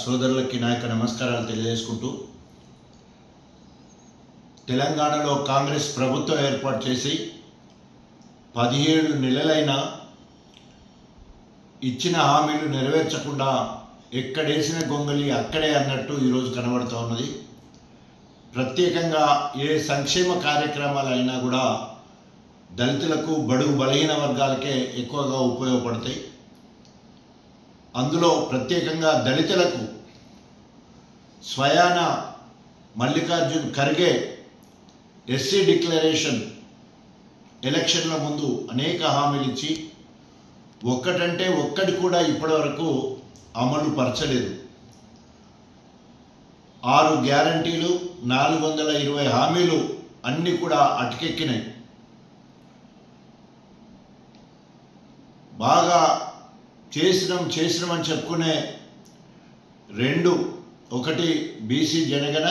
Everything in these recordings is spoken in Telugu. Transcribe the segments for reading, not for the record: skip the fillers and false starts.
సోదరులకి నా యొక్క నమస్కారాలు తెలియజేసుకుంటూ తెలంగాణలో కాంగ్రెస్ ప్రభుత్వం ఏర్పాటు చేసి 17 నెలలైనా ఇచ్చిన హామీలు నెరవేర్చకుండా ఎక్కడేసిన గొంగలి అక్కడే అన్నట్టు ఈరోజు కనబడుతూ ఉన్నది. ప్రత్యేకంగా ఏ సంక్షేమ కార్యక్రమాలు అయినా కూడా దళితులకు బడుగు బలహీన వర్గాలకే ఎక్కువగా ఉపయోగపడతాయి. అందులో ప్రత్యేకంగా దళితులకు స్వయాన మల్లికార్జున్ ఖర్గే ఎస్సీ డిక్లరేషన్ ఎలక్షన్ల ముందు అనేక హామీలు ఇచ్చి ఒక్కటంటే ఒక్కటి కూడా ఇప్పటివరకు అమలు పరచలేదు. 6 గ్యారంటీలు 420 హామీలు అన్నీ కూడా అటకెక్కినాయి. బాగా చేసినామని చెప్పుకునే ఒకటి బీసీ జనగణ,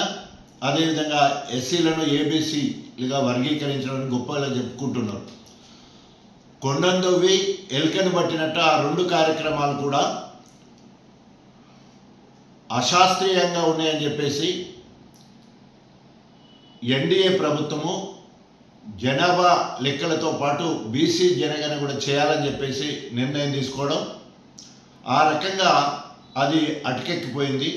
అదేవిధంగా ఎస్సీలను ఏబీసీలుగా వర్గీకరించడానికి గొప్పగా చెప్పుకుంటున్నారు. కొండందొవ్వి ఎల్కను పట్టినట్టు ఆ 2 కార్యక్రమాలు కూడా అశాస్త్రీయంగా ఉన్నాయని చెప్పేసి ఎన్డీఏ ప్రభుత్వము జనాభా లెక్కలతో పాటు బీసీ జనగణ కూడా చేయాలని చెప్పేసి నిర్ణయం తీసుకోవడం, ఆ రకంగా అది అటకెక్కిపోయింది.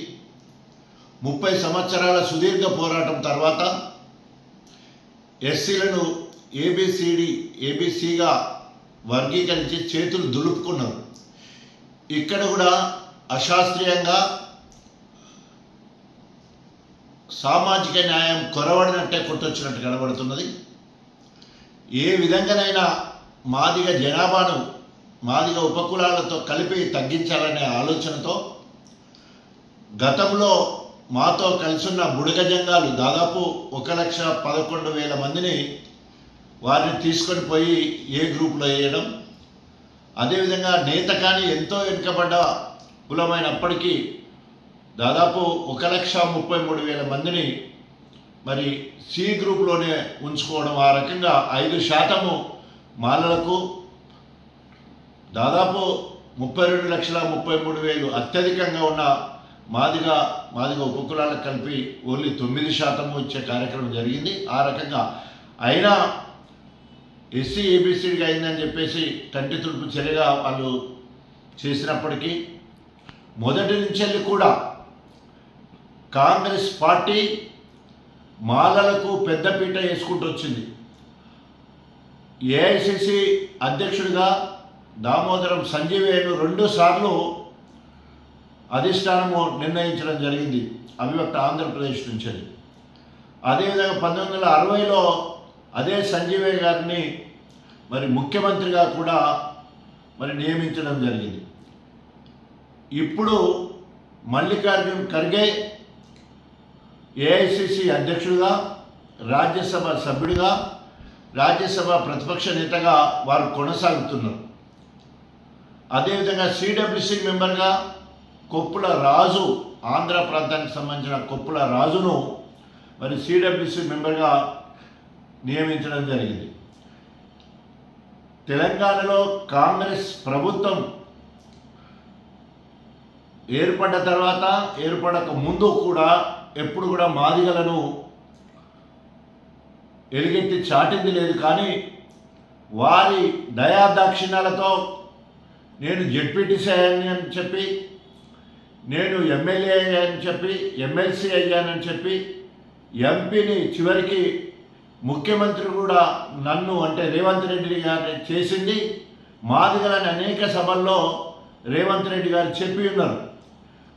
30 సంవత్సరాల సుదీర్ఘ పోరాటం తర్వాత ఎస్సీలను ఏబీసీగా వర్గీకరించి చేతులు దులుపుకున్నారు. ఇక్కడ కూడా అశాస్త్రీయంగా సామాజిక న్యాయం కొరవడినట్టే కొట్టొచ్చినట్టు కనబడుతున్నది. ఏ విధంగానైనా మాదిగ జనాభాను మాదిగ ఉపకులాలతో కలిపి తగ్గించాలనే ఆలోచనతో గతంలో మాతో కలిసున్న బుడగ జంగాలు దాదాపు 1,11,000 మందిని వారిని తీసుకొని పోయి ఏ గ్రూపులో వేయడం, అదేవిధంగా నేత కానీ ఎంతో వెనుకబడ్డ కులమైనప్పటికీ దాదాపు 1,33,000 మందిని మరి సి గ్రూప్లోనే ఉంచుకోవడం, ఆ రకంగా 5% మాలలకు దాదాపు 32,33,000 అత్యధికంగా ఉన్న మాదిగ ఉపకులాలకు కలిపి ఓన్లీ 9% ఇచ్చే కార్యక్రమం జరిగింది. ఆ రకంగా అయినా ఎస్సీ ఏబీసీగా అయిందని చెప్పేసి కంటి తుడుపు చర్యగా వాళ్ళు చేసినప్పటికీ మొదటి నుంచి కూడా కాంగ్రెస్ పార్టీ మాలలకు పెద్దపీట వేసుకుంటూ వచ్చింది. ఏఐసిసి అధ్యక్షుడిగా దామోదరం సంజీవేను 2 సార్లు అధిష్టానము నిర్ణయించడం జరిగింది అవిభక్త ఆంధ్రప్రదేశ్ నుంచి. అదేవిధంగా 1960లో అదే సంజీవయ్య గారిని మరి ముఖ్యమంత్రిగా కూడా మరి నియమించడం జరిగింది. ఇప్పుడు మల్లికార్జున్ ఖర్గే ఏఐసిసి అధ్యక్షుడిగా, రాజ్యసభ సభ్యుడిగా, రాజ్యసభ ప్రతిపక్ష నేతగా వారు కొనసాగుతున్నారు. అదేవిధంగా సిడబ్ల్యూసి మెంబర్గా కొప్పుల రాజు, ఆంధ్ర ప్రాంతానికి సంబంధించిన కొప్పుల రాజును మరి సిడబ్ల్యూసి మెంబర్గా నియమించడం జరిగింది. తెలంగాణలో కాంగ్రెస్ ప్రభుత్వం ఏర్పడ్డ తర్వాత ఏర్పడక ముందు కూడా ఎప్పుడు కూడా మాదిగలను ఎలుగెత్తి చాటింది లేదు. కానీ వారి దయాదాక్షిణ్యాలతో నేను జెడ్పీటీసీ అయ్యాను అని చెప్పి, నేను ఎమ్మెల్యే అయ్యానని చెప్పి, ఎమ్మెల్సీ అయ్యానని చెప్పి, ఎంపీని చివరికి ముఖ్యమంత్రి కూడా నన్ను అంటే రేవంత్ రెడ్డి గారిని చేసింది మాదిగలని అనేక సభల్లో రేవంత్ రెడ్డి గారు చెప్పి ఉన్నారు.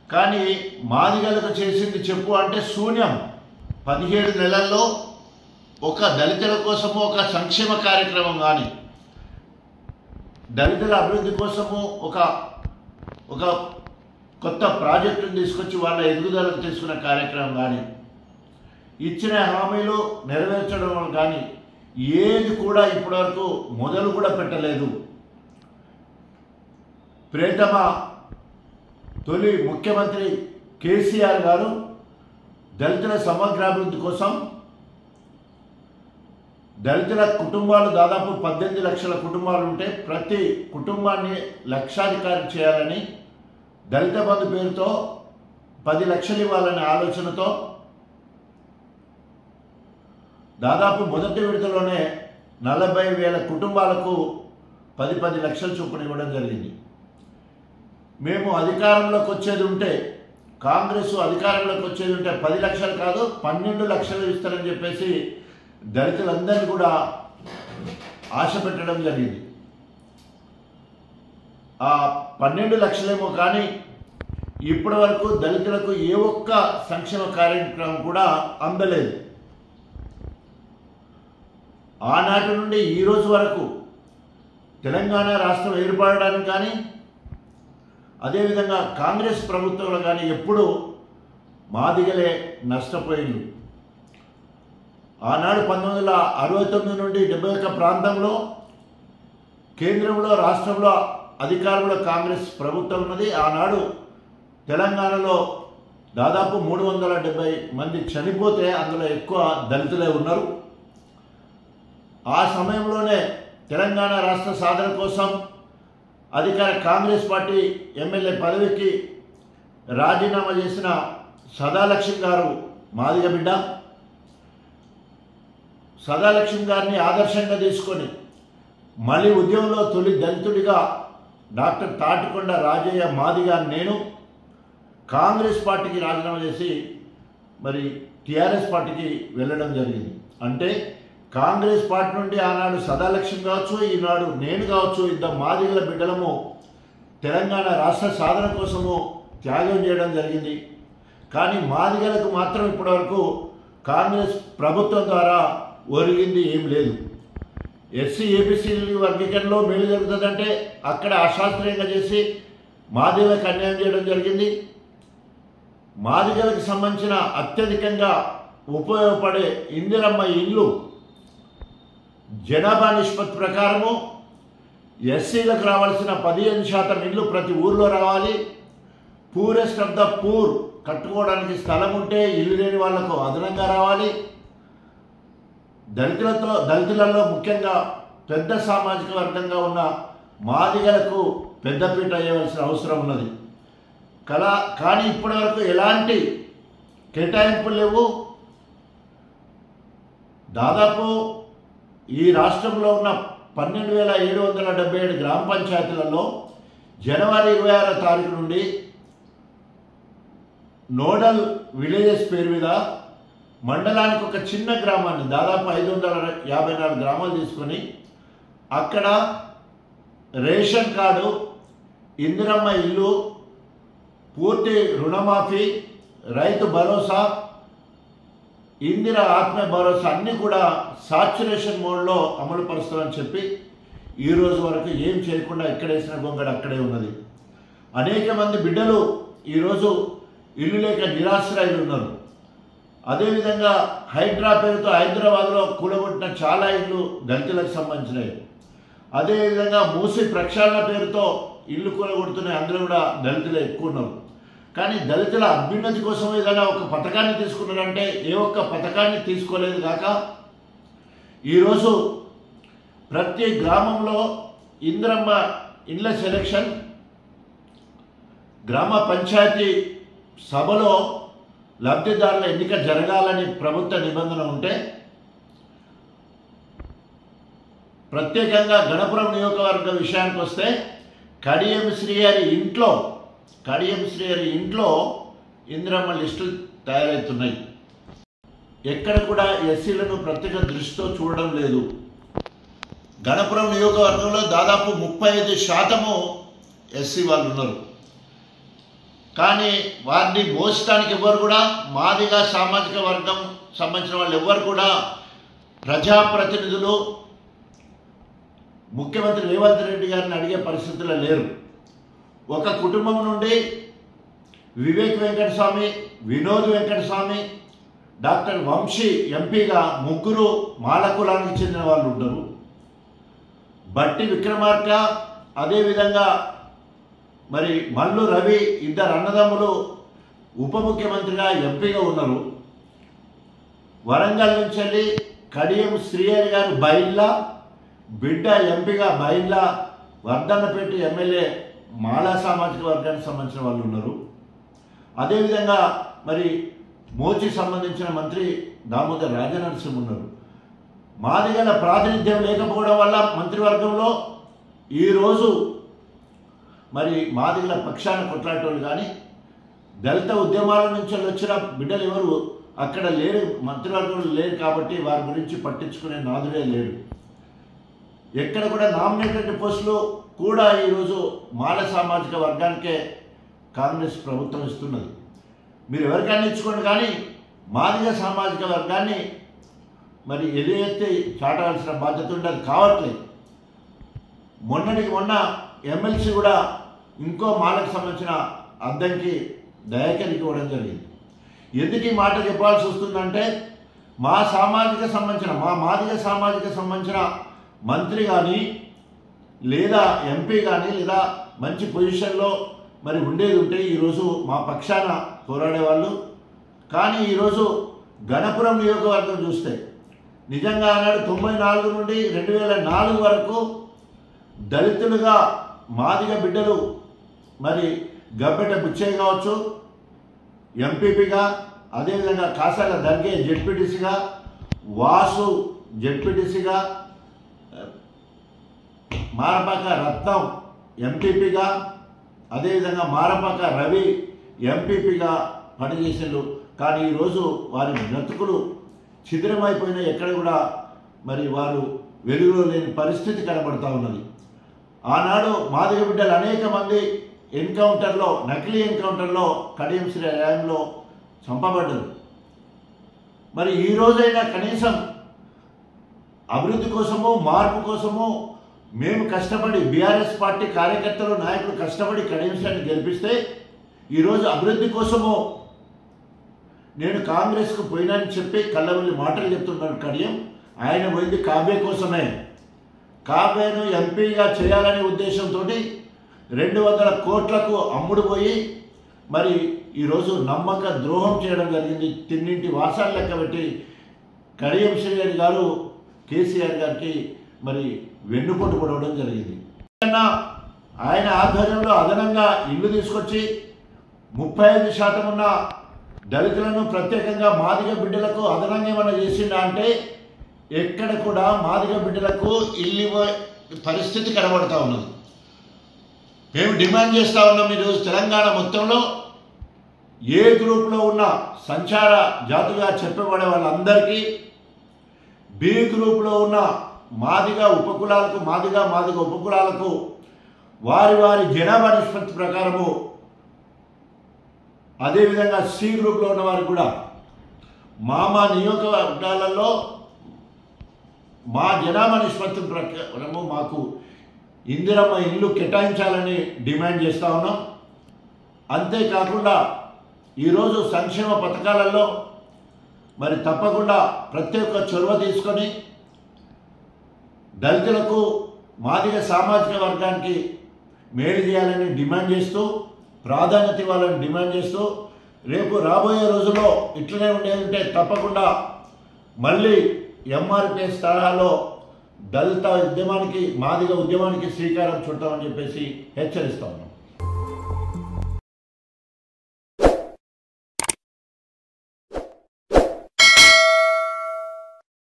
కానీ మాదిగలకు చేసింది చెప్పు అంటే శూన్యం. 17 నెలల్లో ఒక దళితుల కోసము ఒక సంక్షేమ కార్యక్రమం కానీ, దళితుల అభివృద్ధి కోసము ఒక కొత్త ప్రాజెక్టును తీసుకొచ్చి వాళ్ళ ఎదుగుదలకు తీసుకున్న కార్యక్రమం కానీ, ఇచ్చిన హామీలు నెరవేర్చడం కానీ ఏది కూడా ఇప్పటివరకు మొదలు కూడా పెట్టలేదు. ప్రియతమ తొలి ముఖ్యమంత్రి కేసీఆర్ గారు దళితుల సమగ్రాభివృద్ధి కోసం దళితుల కుటుంబాలు దాదాపు 18 లక్షల కుటుంబాలు ఉంటే ప్రతి కుటుంబాన్ని లక్షాధికారి చేయాలని దళిత బంధు పేరుతో 10 లక్షలు ఇవ్వాలనే ఆలోచనతో దాదాపు మొదటి విడతలోనే 40,000 కుటుంబాలకు 10 లక్షల చొప్పున ఇవ్వడం జరిగింది. మేము అధికారంలోకి వచ్చేది ఉంటే, కాంగ్రెస్ అధికారంలోకి వచ్చేది ఉంటే 10 లక్షలు కాదు 12 లక్షలు ఇస్తారని చెప్పేసి దళితులందరినీ కూడా ఆశ పెట్టడం జరిగింది. ఆ 12 లక్షలేమో కానీ ఇప్పటి వరకు దళితులకు ఏ ఒక్క సంక్షేమ కార్యక్రమం కూడా అందలేదు. ఆనాటి నుండి ఈ రోజు వరకు తెలంగాణ రాష్ట్రం ఏర్పడడానికి కానీ అదేవిధంగా కాంగ్రెస్ ప్రభుత్వంలో కానీ ఎప్పుడు మాదిగలే నష్టపోయింది. ఆనాడు 1969 నుండి 71 ప్రాంతంలో కేంద్రంలో రాష్ట్రంలో అధికారంలో కాంగ్రెస్ ప్రభుత్వం ఉన్నది. ఆనాడు తెలంగాణలో దాదాపు 370 మంది చనిపోతే అందులో ఎక్కువ దళితులే ఉన్నారు. ఆ సమయంలోనే తెలంగాణ రాష్ట్ర సాధన కోసం అధికార కాంగ్రెస్ పార్టీ ఎమ్మెల్యే పదవికి రాజీనామా చేసిన సదాలక్ష్మి గారు మాదిగ బిడ్డ. సదాలక్ష్మి గారిని ఆదర్శంగా తీసుకొని మళ్ళీ ఉద్యమంలో తొలి దళితుడిగా డాక్టర్ తాటికొండ రాజయ్య మాదిగా నేను కాంగ్రెస్ పార్టీకి రాజీనామా చేసి మరి టీఆర్ఎస్ పార్టీకి వెళ్ళడం జరిగింది. అంటే కాంగ్రెస్ పార్టీ నుండి ఆనాడు సదాలక్ష్మి కావచ్చు, ఈనాడు నేను కావచ్చు, ఇద్దరు మాదిగల బిడ్డలము తెలంగాణ రాష్ట్ర సాధన కోసము త్యాగం చేయడం జరిగింది. కానీ మాదిగలకు మాత్రం ఇప్పటివరకు కాంగ్రెస్ ప్రభుత్వం ద్వారా ఒరిగింది ఏం లేదు. ఎస్సీ ఏబీసీ వర్గీకరణలో మేలు జరుగుతుందంటే అక్కడ అశాస్త్రీయంగా చేసి మాదిగలకు అన్యాయం చేయడం జరిగింది. మాదిగలకు సంబంధించిన అత్యధికంగా ఉపయోగపడే ఇందిరమ్మ ఇల్లు జనాభా నిష్పత్తి ప్రకారము ఎస్సీలకు రావాల్సిన 15% ఇల్లు ప్రతి ఊర్లో రావాలి. పూరెస్ట్ ఆఫ్ ద పూర్ కట్టుకోవడానికి స్థలం ఉంటే ఇల్లు లేని వాళ్లకు అదనంగా రావాలి. దళితులలో ముఖ్యంగా పెద్ద సామాజిక వర్గంగా ఉన్న మాదిగలకు పెద్దపీట వేయవలసిన అవసరం ఉన్నది. కానీ ఇప్పటివరకు ఎలాంటి కేటాయింపులు లేవు. దాదాపు ఈ రాష్ట్రంలో ఉన్న 12,777 గ్రామ పంచాయతీలలో జనవరి 26వ తారీఖు నుండి నోడల్ విలేజెస్ పేరు మీద మండలానికి ఒక చిన్న గ్రామాన్ని దాదాపు 554 గ్రామాలు తీసుకొని అక్కడ రేషన్ కార్డు, ఇందిరమ్మ ఇల్లు, పూర్తి రుణమాఫీ, రైతు భరోసా, ఇందిరా ఆత్మ భరోసా అన్నీ కూడా సాచురేషన్ మోడ్లో అమలు పరుస్తామని చెప్పి ఈరోజు వరకు ఏం చేయకుండా ఎక్కడేసిన గొంగడ అక్కడే ఉన్నది. అనేక మంది బిడ్డలు ఈరోజు ఇల్లు లేక నిరాశ్రయులు ఉన్నారు. అదేవిధంగా హైడ్రా పేరుతో హైదరాబాద్లో కూలగొట్టిన చాలా ఇళ్ళు దళితులకు సంబంధించినవి. అదేవిధంగా మూసి ప్రక్షాళన పేరుతో ఇల్లు కూలగొడుతున్నాయి, అందులో కూడా దళితులే ఎక్కువ ఉన్నారు. కానీ దళితుల అభ్యున్నతి కోసం ఏదైనా ఒక పథకాన్ని తీసుకున్నారంటే ఏ ఒక్క పథకాన్ని తీసుకోలేదు కాక ఈరోజు ప్రతి గ్రామంలో ఇందిరమ్మ ఇళ్ళ సెలక్షన్ గ్రామ పంచాయతీ సభలో లబ్ధిదారుల ఎన్నిక జరగాలని ప్రభుత్వ నిబంధన ఉంటే ప్రత్యేకంగా గణపురం నియోజకవర్గ విషయానికి వస్తే కడియం శ్రీహరి ఇంట్లో ఇందిరమ్మ లిస్టులు తయారవుతున్నాయి. ఎక్కడ కూడా ఎస్సీలను ప్రత్యేక దృష్టితో చూడడం లేదు. గణపురం నియోజకవర్గంలో దాదాపు 35% ఎస్సీ వాళ్ళు ఉన్నారు. కానీ వారిని మోసడానికి ఎవరు కూడా మాదిగా సామాజిక వర్గం సంబంధించిన వాళ్ళు ఎవరు కూడా ప్రజాప్రతినిధులు ముఖ్యమంత్రి రేవంత్ రెడ్డి గారిని అడిగే పరిస్థితుల్లో లేరు. ఒక కుటుంబం నుండి వివేక్ వెంకటస్వామి, వినోద్ వెంకటస్వామి, డాక్టర్ వంశీ ఎంపీగా 3 మాల కులానికి చెందిన వాళ్ళు ఉంటారు. బట్టి విక్రమార్క, అదేవిధంగా మరి మల్లు రవి ఇద్దరు అన్నదమ్ములు ఉప ముఖ్యమంత్రిగా ఎంపీగా ఉన్నారు. వరంగల్ నుంచి వెళ్ళి కడియం శ్రీహరి గారు బైల్లా బిడ్డ ఎంపీగా బైల్లా, వర్ధన్నపేట ఎమ్మెల్యే మాలా సామాజిక వర్గానికి సంబంధించిన వాళ్ళు ఉన్నారు. అదేవిధంగా మరి మోచి సంబంధించిన మంత్రి దామోదర్ రాజనరసింహ ఉన్నారు. మాదిగల ప్రాతినిధ్యం లేకపోవడం వల్ల మంత్రివర్గంలో ఈరోజు మరి మాదిగల పక్షాన కొట్లాటోళ్ళు కానీ దళిత ఉద్యమాల నుంచి వచ్చిన బిడ్డలు ఎవరు అక్కడ లేరు, మంత్రివర్గంలో లేరు. కాబట్టి వారి గురించి పట్టించుకునే నాదుడే లేరు. ఎక్కడ కూడా నామినేటెడ్ పోస్టులు కూడా ఈరోజు మాల సామాజిక వర్గానికే కాంగ్రెస్ ప్రభుత్వం ఇస్తున్నది. మీరు ఎవరికైనా ఇచ్చుకోండి, కానీ మాదిగ సామాజిక వర్గాన్ని మరి ఎలుగెత్తి చాటాల్సిన బాధ్యత ఉండదు. కావట్లేదు. మొన్నటికి మొన్న ఎమ్మెల్సీ కూడా ఇంకో మాలకు సంబంధించిన అద్దంకి దయాకరికి ఇవ్వడం జరిగింది. ఎందుకు ఈ మాట చెప్పాల్సి వస్తుందంటే మా మాదిగ సామాజిక సంబంధించిన మంత్రి కానీ లేదా ఎంపీ కానీ లేదా మంచి పొజిషన్లో మరి ఉండేది ఉంటే ఈరోజు మా పక్షాన పోరాడేవాళ్ళు. కానీ ఈరోజు గణపురం నియోజకవర్గం చూస్తే నిజంగా ఆనాడు 94 నుండి 2004 వరకు దళితులుగా మాదిగ బిడ్డలు మరి గబ్బెట బుచ్చయ్య కావచ్చు ఎంపీపీగా, అదేవిధంగా కాసాల దర్గే జెడ్పీటీసీగా, వాసు జెడ్పీటీసీగా, మారపాక రత్నం ఎంపీపీగా, అదేవిధంగా మారపాక రవి ఎంపీపీగా పనిచేసారు. కానీ ఈరోజు వారి బ్రతుకులు శిథిలమైపోయినా ఎక్కడ కూడా మరి వారు వెలుగులో లేని పరిస్థితి కనబడుతూ ఉన్నది. ఆనాడు మాదిగ బిడ్డలు అనేక మంది నకిలీ ఎన్కౌంటర్లో కడియం శ్రీ హయాంలో చంపబడ్డారు. మరి ఈ రోజైనా కనీసం అభివృద్ధి కోసము మార్పు కోసము మేము కష్టపడి బీఆర్ఎస్ పార్టీ కార్యకర్తలు నాయకులు కష్టపడి కడియం శ్రీని గెలిపిస్తే ఈరోజు అభివృద్ధి కోసము నేను కాంగ్రెస్కు పోయినని చెప్పి కళ్ళవల్లి మాటలు చెప్తున్నాను కడియం. ఆయన పోయింది కావ్య కోసమే. కావ్యను ఎంపీగా చేయాలనే ఉద్దేశంతో 200 కోట్లకు అమ్ముడు పోయి మరి ఈరోజు నమ్మక ద్రోహం చేయడం జరిగింది. తిన్నింటి వాసాలు లెక్క పెట్టి కడియం శ్రీహరి గారు కేసీఆర్ గారికి మరి వెన్నుపోటు పడవడం జరిగింది. ఆయన ఆధ్వర్యంలో అదనంగా ఇల్లు తీసుకొచ్చి 35% ఉన్న దళితులను ప్రత్యేకంగా మాదిగ బిడ్డలకు అదనంగా ఏమైనా చేసిండా అంటే ఎక్కడ కూడా మాదిగ బిడ్డలకు ఇల్లు పరిస్థితి కనబడతా ఉన్నది. మేము డిమాండ్ చేస్తూ ఉన్నాం ఈరోజు తెలంగాణ మొత్తంలో ఏ గ్రూప్లో ఉన్న సంచార జాతులుగా చెప్పబడే వాళ్ళందరికీ, బి గ్రూప్లో ఉన్న మాదిగ ఉపకులాలకు వారి జనాభా నిష్పత్తి ప్రకారము, అదేవిధంగా సి గ్రూప్లో ఉన్న వారికి కూడా మా నియోజకవర్గాలలో మా జనాభా నిష్పత్తి ప్రకారము మాకు ఇందిరమ్మ ఇల్లు కేటాయించాలని డిమాండ్ చేస్తూ ఉన్నాం. అంతేకాకుండా ఈరోజు సంక్షేమ పథకాలలో మరి తప్పకుండా ప్రతి ఒక్క చొరవ తీసుకొని దళితులకు మాదిగ సామాజిక వర్గానికి మేలు చేయాలని డిమాండ్ చేస్తూ, ప్రాధాన్యత ఇవ్వాలని డిమాండ్ చేస్తూ, రేపు రాబోయే రోజుల్లో ఇట్లనే ఉండేదంటే తప్పకుండా మళ్ళీ ఎంఆర్పిఎస్ తరహాలో దళిత ఉద్యమానికి మాదిగ ఉద్యమానికి శ్రీకారం చుట్టామని చెప్పేసి హెచ్చరిస్తా ఉన్నాం.